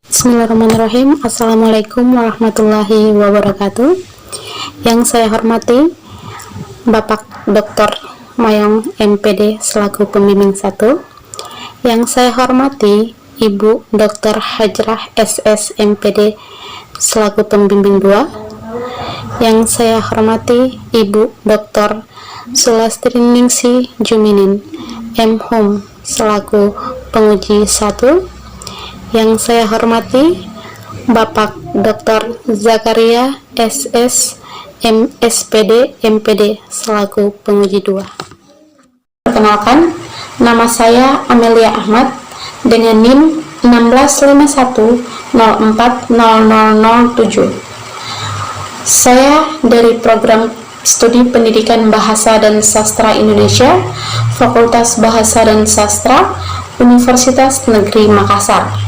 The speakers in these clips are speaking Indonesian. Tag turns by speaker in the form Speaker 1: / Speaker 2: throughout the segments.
Speaker 1: Bismillahirrahmanirrahim. Assalamualaikum warahmatullahi wabarakatuh. Yang saya hormati Bapak Dr. Mayong MPD selaku pembimbing 1. Yang saya hormati Ibu Dr. Hajrah SS MPD selaku pembimbing 2. Yang saya hormati Ibu Dr. Sulastiningsih Juminin M.Hum selaku penguji 1. Yang saya hormati Bapak Dr. Zakaria SS MSPD MPD selaku penguji 2. Perkenalkan, nama saya Amelia Ahmad dengan NIM 1651040007. Saya dari program Studi Pendidikan Bahasa dan Sastra Indonesia, Fakultas Bahasa dan Sastra, Universitas Negeri Makassar.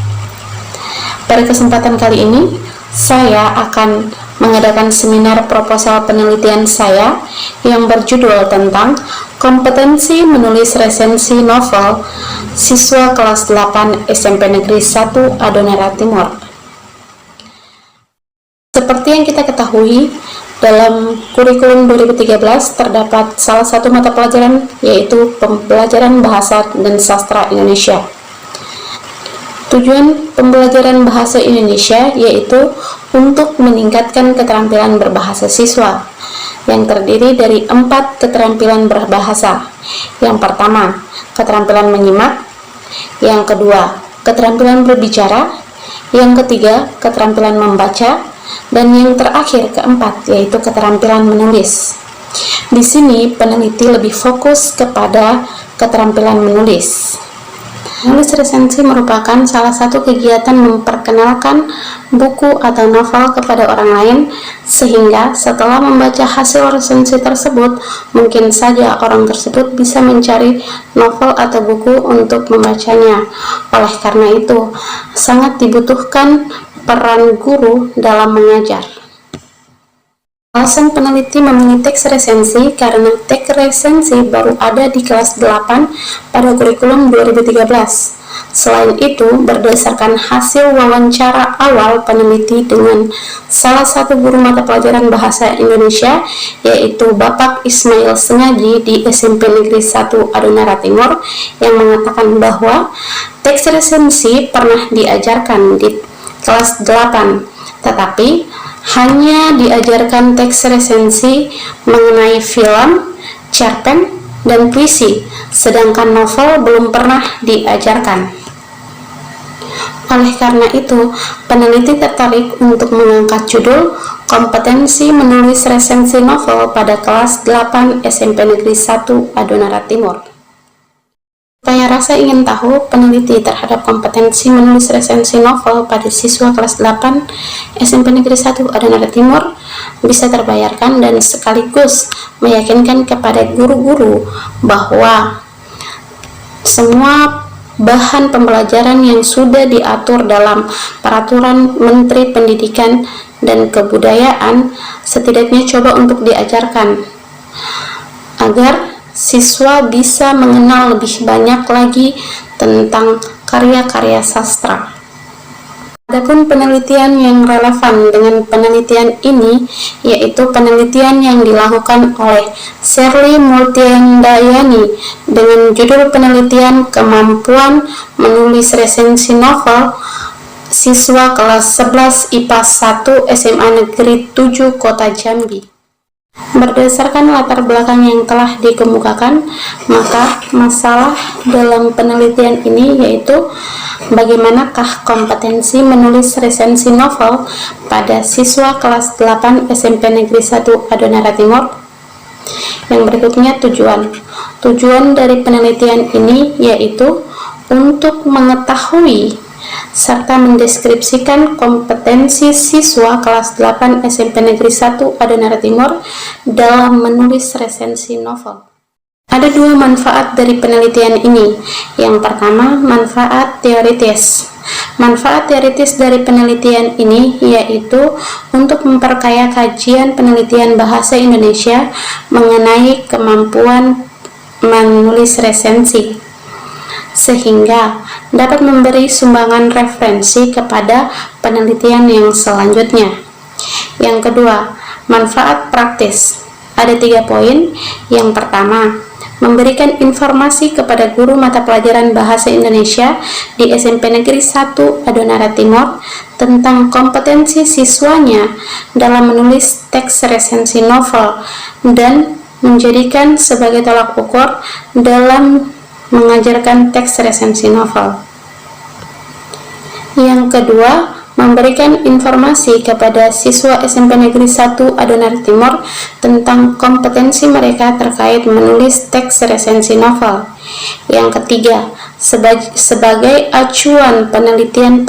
Speaker 1: Pada kesempatan kali ini, saya akan mengadakan seminar proposal penelitian saya yang berjudul tentang kompetensi menulis resensi novel siswa kelas 8 SMP Negeri 1 Adonera Timur. Seperti yang kita ketahui, dalam kurikulum 2013 terdapat salah satu mata pelajaran yaitu pembelajaran bahasa dan sastra Indonesia. Tujuan pembelajaran bahasa Indonesia yaitu untuk meningkatkan keterampilan berbahasa siswa yang terdiri dari 4 keterampilan berbahasa. Yang pertama, keterampilan menyimak. Yang kedua, keterampilan berbicara. Yang ketiga, keterampilan membaca. Dan yang terakhir, keempat, yaitu keterampilan menulis. Di sini peneliti lebih fokus kepada keterampilan menulis. Menulis resensi merupakan salah satu kegiatan memperkenalkan buku atau novel kepada orang lain, sehingga setelah membaca hasil resensi tersebut, mungkin saja orang tersebut bisa mencari novel atau buku untuk membacanya. Oleh karena itu, sangat dibutuhkan peran guru dalam mengajar. Alasan peneliti memilih teks resensi karena teks resensi baru ada di kelas 8 pada kurikulum 2013. Selain itu, berdasarkan hasil wawancara awal peneliti dengan salah satu guru mata pelajaran bahasa Indonesia, yaitu Bapak Ismail Sengaji di SMP Negeri 1 Adonera Timur, yang mengatakan bahwa teks resensi pernah diajarkan di kelas 8, tetapi hanya diajarkan teks resensi mengenai film, cerpen, dan puisi, sedangkan novel belum pernah diajarkan. Oleh karena itu, peneliti tertarik untuk mengangkat judul kompetensi menulis resensi novel pada kelas 8 SMP Negeri 1 Adonera Timur. Saya rasa ingin tahu peneliti terhadap kompetensi menulis resensi novel pada siswa kelas 8 SMP Negeri 1 Adonera Timur bisa terbayarkan dan sekaligus meyakinkan kepada guru-guru bahwa semua bahan pembelajaran yang sudah diatur dalam Peraturan Menteri Pendidikan dan Kebudayaan setidaknya coba untuk diajarkan agar siswa bisa mengenal lebih banyak lagi tentang karya-karya sastra. Adapun penelitian yang relevan dengan penelitian ini yaitu penelitian yang dilakukan oleh Sherly Multiandayani dengan judul penelitian kemampuan menulis resensi novel siswa kelas 11 IPA 1 SMA Negeri 7 Kota Jambi. Berdasarkan latar belakang yang telah dikemukakan, maka masalah dalam penelitian ini yaitu bagaimanakah kompetensi menulis resensi novel pada siswa kelas 8 SMP Negeri 1 Adonera Timur. Yang berikutnya tujuan dari penelitian ini yaitu untuk mengetahui serta mendeskripsikan kompetensi siswa kelas 8 SMP Negeri 1 Adonera Timur dalam menulis resensi novel. Ada 2 manfaat dari penelitian ini. Yang pertama, manfaat teoritis. Manfaat teoritis dari penelitian ini yaitu untuk memperkaya kajian penelitian bahasa Indonesia mengenai kemampuan menulis resensi, sehingga dapat memberi sumbangan referensi kepada penelitian yang selanjutnya. Yang kedua, manfaat praktis. Ada 3 poin. Yang pertama, memberikan informasi kepada guru mata pelajaran Bahasa Indonesia di SMP Negeri 1 Adonara Timur tentang kompetensi siswanya dalam menulis teks resensi novel dan menjadikan sebagai tolak ukur dalam mengajarkan teks resensi novel. Yang kedua, memberikan informasi kepada siswa SMP Negeri 1 Adonara Timur tentang kompetensi mereka terkait menulis teks resensi novel. Yang ketiga, sebagai acuan penelitian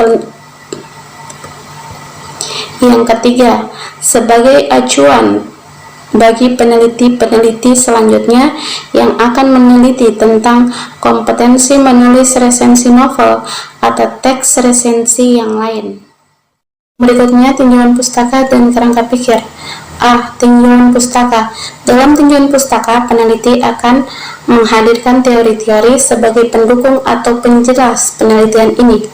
Speaker 1: bagi peneliti-peneliti selanjutnya yang akan meneliti tentang kompetensi menulis resensi novel atau teks resensi yang lain. Berikutnya, tinjauan pustaka dan kerangka pikir. Tinjauan pustaka. Dalam tinjauan pustaka, peneliti akan menghadirkan teori-teori sebagai pendukung atau penjelas penelitian ini.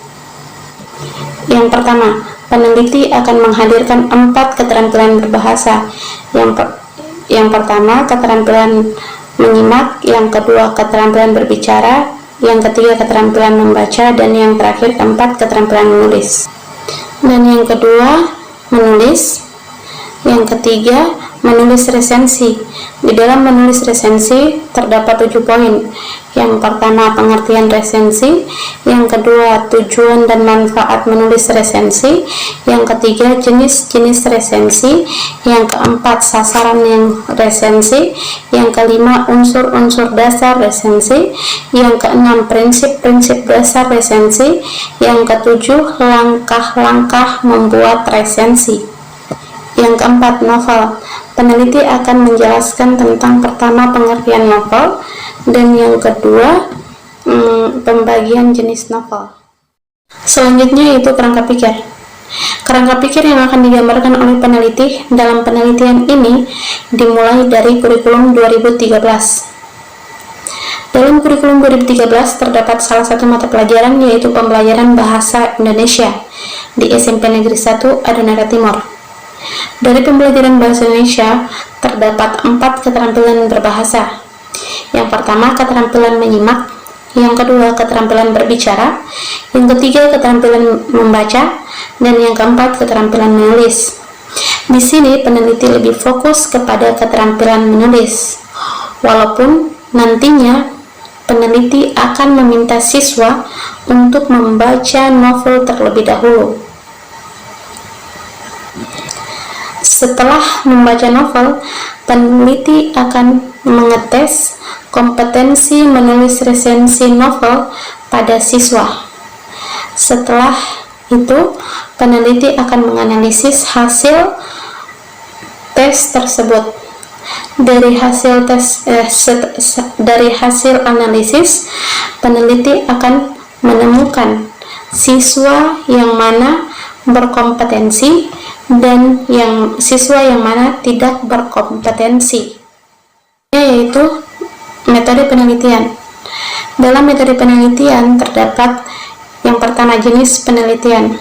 Speaker 1: Yang pertama, peneliti akan menghadirkan 4 keterampilan berbahasa. Yang pertama, keterampilan menyimak. Yang kedua, keterampilan berbicara. Yang ketiga, keterampilan membaca. Dan yang terakhir, keempat, keterampilan menulis. Dan yang kedua, menulis. Yang ketiga, menulis resensi. Di dalam menulis resensi terdapat 7 poin. Yang pertama, pengertian resensi. Yang kedua, tujuan dan manfaat menulis resensi. Yang ketiga, jenis-jenis resensi. Yang keempat, sasaran yang resensi. Yang kelima, unsur-unsur dasar resensi. Yang keenam, prinsip-prinsip dasar resensi. Yang ketujuh, langkah-langkah membuat resensi. Yang keempat, novel. Peneliti akan menjelaskan tentang pertama, pengertian novel, dan yang kedua, pembagian jenis novel. Selanjutnya yaitu kerangka pikir. Kerangka pikir yang akan digambarkan oleh peneliti dalam penelitian ini dimulai dari kurikulum 2013. Dalam kurikulum 2013 terdapat salah satu mata pelajaran yaitu pembelajaran Bahasa Indonesia di SMP Negeri 1 Adonara Timur. Dari pembelajaran Bahasa Indonesia terdapat 4 keterampilan berbahasa. Yang pertama, keterampilan menyimak. Yang kedua, keterampilan berbicara. Yang ketiga, keterampilan membaca. Dan yang keempat, keterampilan menulis. Di sini peneliti lebih fokus kepada keterampilan menulis. Walaupun nantinya peneliti akan meminta siswa untuk membaca novel terlebih dahulu. Setelah membaca novel, peneliti akan mengetes kompetensi menulis resensi novel pada siswa. Setelah itu, peneliti akan menganalisis hasil tes tersebut. Dari hasil analisis, peneliti akan menemukan siswa yang mana berkompetensi dan siswa yang mana tidak berkompetensi, yaitu metode penelitian. Dalam metode penelitian terdapat yang pertama, jenis penelitian.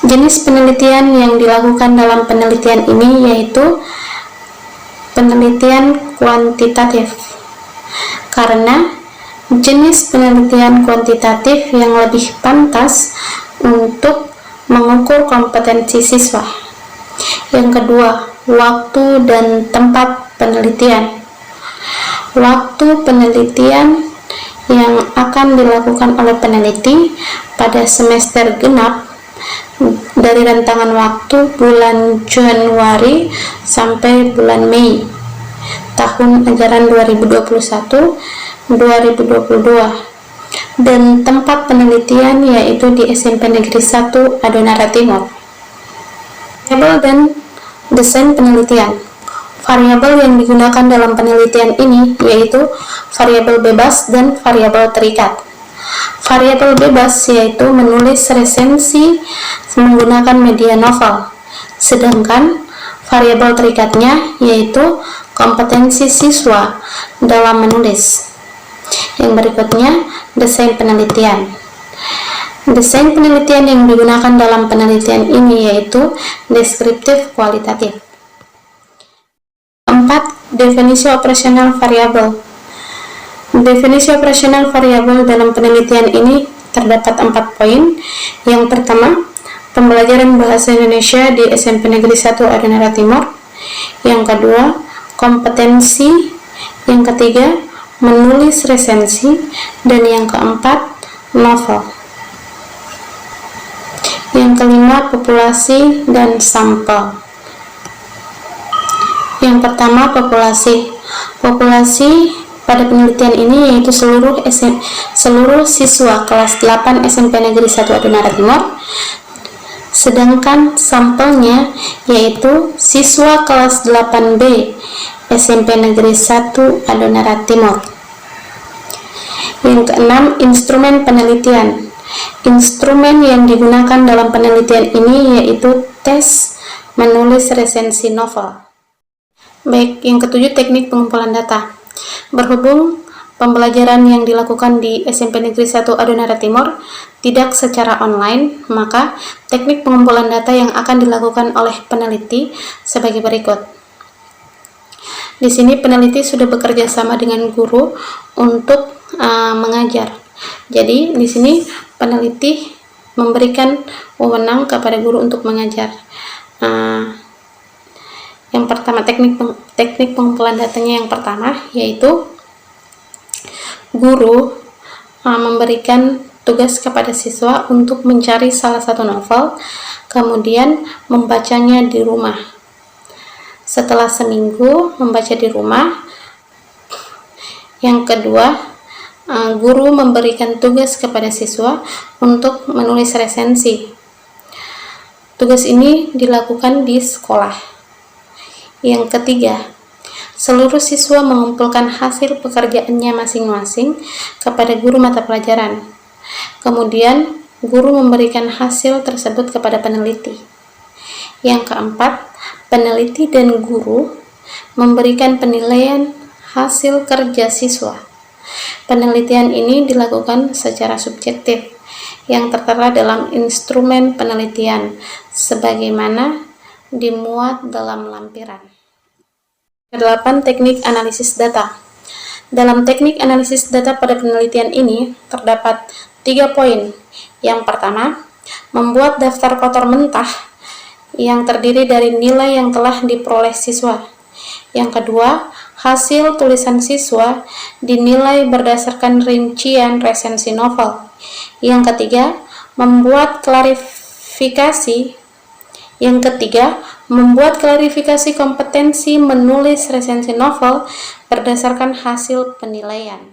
Speaker 1: Jenis penelitian yang dilakukan dalam penelitian ini yaitu penelitian kuantitatif, karena jenis penelitian kuantitatif yang lebih pantas untuk mengukur kompetensi siswa. Yang kedua, waktu dan tempat penelitian. Waktu penelitian yang akan dilakukan oleh peneliti pada semester genap dari rentangan waktu bulan Januari sampai bulan Mei tahun ajaran 2021-2022. Dan tempat penelitian yaitu di SMP Negeri 1 Adonara Timur. Variabel dan desain penelitian. Variabel yang digunakan dalam penelitian ini yaitu variabel bebas dan variabel terikat. Variabel bebas yaitu menulis resensi menggunakan media novel, sedangkan variabel terikatnya yaitu kompetensi siswa dalam menulis. Yang berikutnya, desain penelitian. Desain penelitian yang digunakan dalam penelitian ini yaitu deskriptif kualitatif. 4. Definisi operasional variabel. Definisi operasional variabel dalam penelitian ini terdapat 4 poin. Yang pertama, pembelajaran bahasa Indonesia di SMP Negeri 1 Adonara Timur. Yang kedua, kompetensi. Yang ketiga, menulis resensi. Dan yang keempat, novel. Yang kelima, populasi dan sampel. Yang pertama, populasi. Populasi pada penelitian ini yaitu seluruh siswa kelas 8 SMP Negeri 1 Adonara Timur. Sedangkan sampelnya yaitu siswa kelas 8B SMP Negeri 1 Adonara Timur. Yang keenam, instrumen penelitian. Instrumen yang digunakan dalam penelitian ini yaitu tes menulis resensi novel. Baik, yang ketujuh, teknik pengumpulan data. Berhubung pembelajaran yang dilakukan di SMP Negeri 1 Adonara Timur tidak secara online, maka teknik pengumpulan data yang akan dilakukan oleh peneliti sebagai berikut. Di sini peneliti sudah bekerja sama dengan guru untuk mengajar. Jadi di sini peneliti memberikan wewenang kepada guru untuk mengajar. Yang pertama, teknik pengumpulan datanya yang pertama yaitu guru memberikan tugas kepada siswa untuk mencari salah satu novel, kemudian membacanya di rumah. Setelah seminggu membaca di rumah, yang kedua, guru memberikan tugas kepada siswa untuk menulis resensi. Tugas ini dilakukan di sekolah. Yang ketiga, seluruh siswa mengumpulkan hasil pekerjaannya masing-masing kepada guru mata pelajaran. Kemudian, guru memberikan hasil tersebut kepada peneliti. Yang keempat, peneliti dan guru memberikan penilaian hasil kerja siswa. Penelitian ini dilakukan secara subjektif yang tertera dalam instrumen penelitian sebagaimana dimuat dalam lampiran. Kedelapan, teknik analisis data. Dalam teknik analisis data pada penelitian ini terdapat 3 poin. Yang pertama, membuat daftar kotor mentah yang terdiri dari nilai yang telah diperoleh siswa. Yang kedua, hasil tulisan siswa dinilai berdasarkan rincian resensi novel. Yang ketiga, membuat klarifikasi kompetensi menulis resensi novel berdasarkan hasil penilaian.